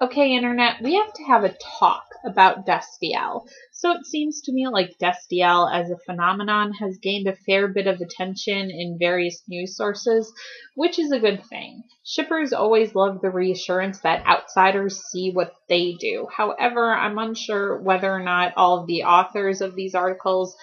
Okay, Internet, we have to have a talk about Destiel. So it seems to me like Destiel as a phenomenon has gained a fair bit of attention in various news sources, which is a good thing. Shippers always love the reassurance that outsiders see what they do. However, I'm unsure whether or not all of the authors of these articles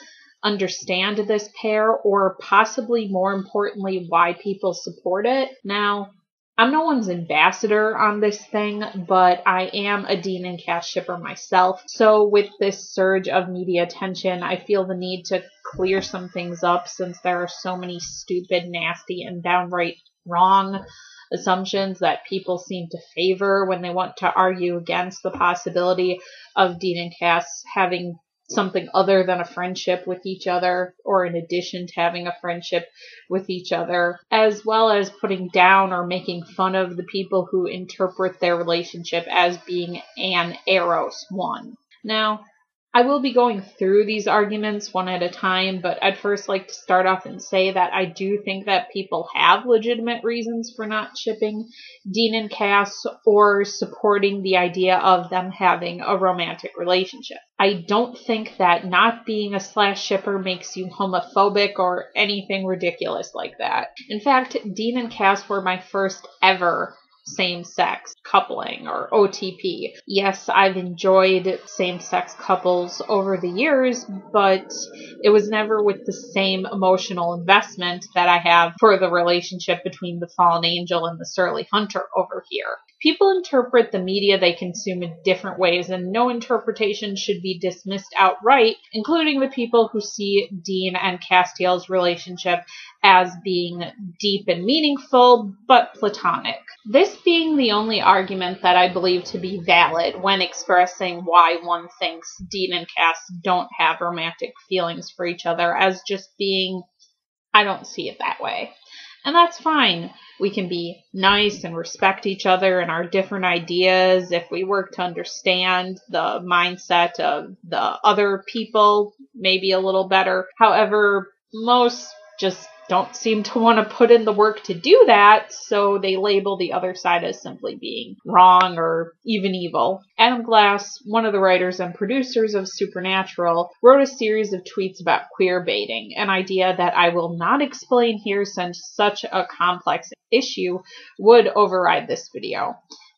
understand this pair, or possibly more importantly, why people support it. Now, I'm no one's ambassador on this thing, but I am a Dean and Cass shipper myself. So with this surge of media attention, I feel the need to clear some things up since there are so many stupid, nasty, and downright wrong assumptions that people seem to favor when they want to argue against the possibility of Dean and Cass having something other than a friendship with each other, or in addition to having a friendship with each other, as well as putting down or making fun of the people who interpret their relationship as being an Eros one. Now, I will be going through these arguments one at a time, but I'd first like to start off and say that I do think that people have legitimate reasons for not shipping Dean and Cass or supporting the idea of them having a romantic relationship. I don't think that not being a slash shipper makes you homophobic or anything ridiculous like that. In fact, Dean and Cass were my first ever same-sex coupling, or OTP. Yes, I've enjoyed same-sex couples over the years, but it was never with the same emotional investment that I have for the relationship between the fallen angel and the surly hunter over here. People interpret the media they consume in different ways, and no interpretation should be dismissed outright, including the people who see Dean and Castiel's relationship as being deep and meaningful, but platonic. This being the only argument that I believe to be valid when expressing why one thinks Dean and Cass don't have romantic feelings for each other, as just being, I don't see it that way. And that's fine. We can be nice and respect each other and our different ideas if we work to understand the mindset of the other people maybe a little better. However, most just don't seem to want to put in the work to do that, so they label the other side as simply being wrong or even evil. Adam Glass, one of the writers and producers of Supernatural, wrote a series of tweets about queer baiting, an idea that I will not explain here since such a complex issue would override this video.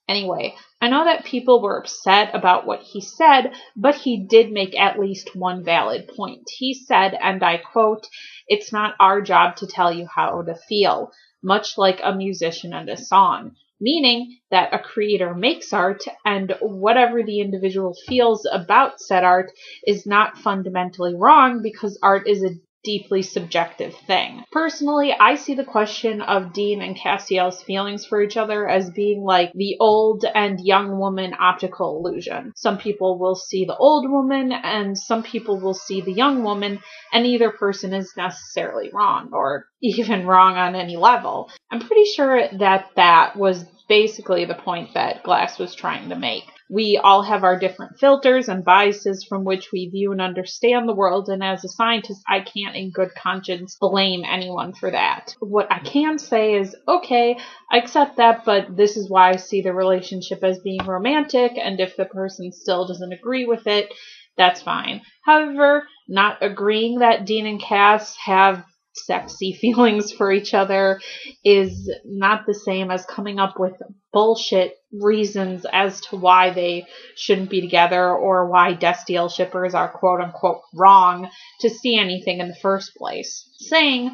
Anyway, I know that people were upset about what he said, but he did make at least one valid point. He said, and I quote, "It's not our job to tell you how to feel, much like a musician and a song," meaning that a creator makes art, and whatever the individual feels about said art is not fundamentally wrong because art is a deeply subjective thing. Personally, I see the question of Dean and Castiel's feelings for each other as being like the old and young woman optical illusion. Some people will see the old woman and some people will see the young woman, and either person is necessarily wrong or even wrong on any level. I'm pretty sure that that was basically the point that Glass was trying to make. We all have our different filters and biases from which we view and understand the world, and as a scientist, I can't in good conscience blame anyone for that. What I can say is, okay, I accept that, but this is why I see the relationship as being romantic, and if the person still doesn't agree with it, that's fine. However, not agreeing that Dean and Cass have sexy feelings for each other is not the same as coming up with bullshit reasons as to why they shouldn't be together or why Destiel shippers are quote-unquote wrong to see anything in the first place. Saying,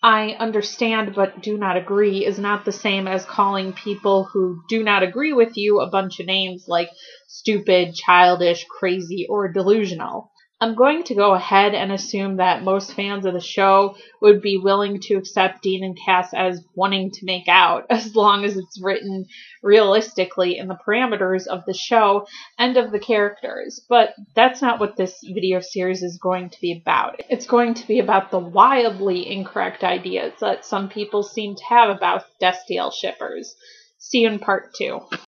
"I understand but do not agree" is not the same as calling people who do not agree with you a bunch of names like stupid, childish, crazy, or delusional. I'm going to go ahead and assume that most fans of the show would be willing to accept Dean and Cass as wanting to make out, as long as it's written realistically in the parameters of the show and of the characters. But that's not what this video series is going to be about. It's going to be about the wildly incorrect ideas that some people seem to have about Destiel shippers. See you in part 2.